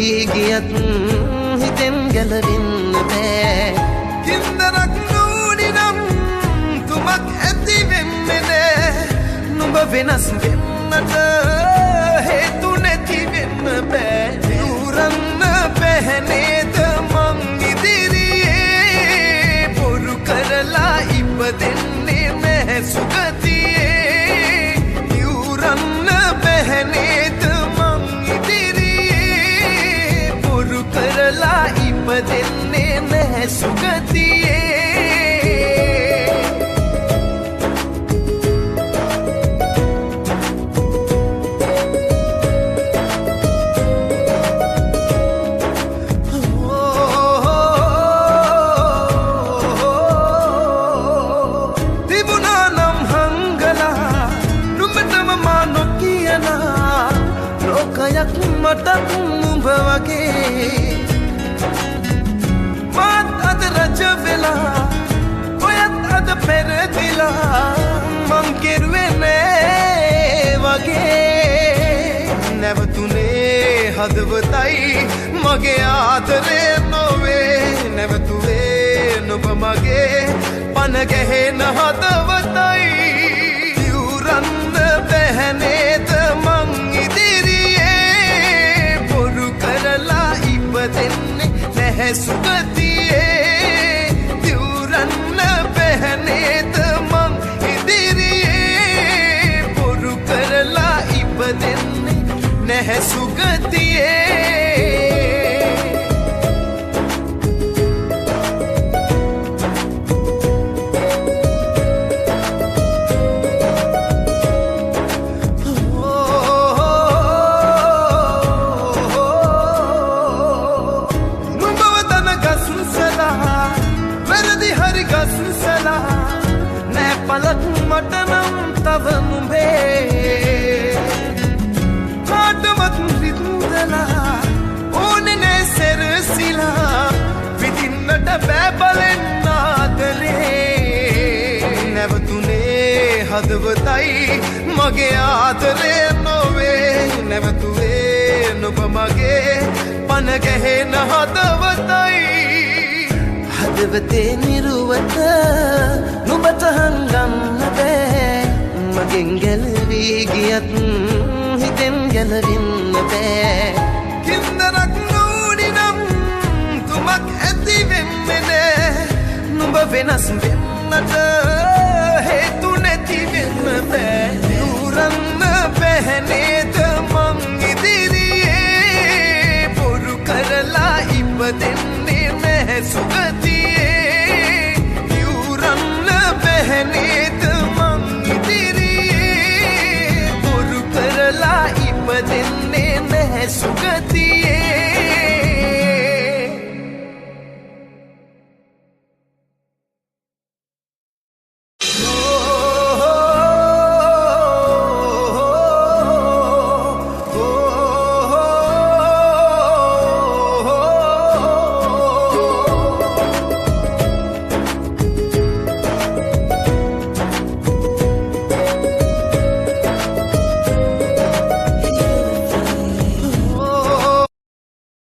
වී ගියත් හිතෙන් ගැලවෙන්න බෑ කින්දරක් නූනි නම් තුමක් ඇති වෙන්නේ නෑ නුඹ වෙනස් වෙන්නට හේතු නැති වෙන්න බෑ යුරන්න පැහැනේද මං ඉදිරියේ බොරු කරලා ඉපදෙන්නේ නැහැ සුගතියේ යුරන්න පැහැනේද මං ඉදිරියේ බොරු කරලා ඉපදෙන්නේ නැහැ සුගතියේ මට කුඹ වගේ මාත් අද රජ වෙලා ඔයත් අද පෙරදිලා මං කෙරුවේ නෑ වගේ නැවතුනේ හදවතයි මගේ ආදරේ නොවේ නැවතුවේ නුඹ මගේ පන ගැහෙන හදවතයි යුරන්න පැහැනේද මං ඉපදෙන්නේ නැහැ සුගතියේ දිවුරන්න පැහැනේද මං ඉදිරියේ බොරු කරලා ඉපදෙන්නේ නැහැ සුගතියේ පලක් මට නම් තව නුඹේ කාටවත් විඳලා ඕනේ නෑ සැරසිලා විඳින්නට බෑ බලෙන් ආදරේ නැවතුනේ හදවතයි මගේ ආදරේ නොවේ නැවතුවේ නුඹ මගේ පන ගැහෙන හදවතයි හදවතේ නිරුවත නුඹට හංගන්න බෑ මගෙන් ගැලවී ගියත් හිතෙන් ගැලවෙන්න බෑ කින්දරක් නූනි නම් තුමක් ඇති වෙන්නේ නෑ නුඹ වෙනස් වෙන්නට හේතු නැති වෙන්න බෑ යුරන්න පැහැනේද මං ඉදිරියේ බොරු කරලා ඉපදෙන්නේ නැහැ සුගතියේ යුරන්න පැහැනේද මං ඉදිරියේ බොරු කරලා ඉපදෙන්නේ නැහැ සුගතියේ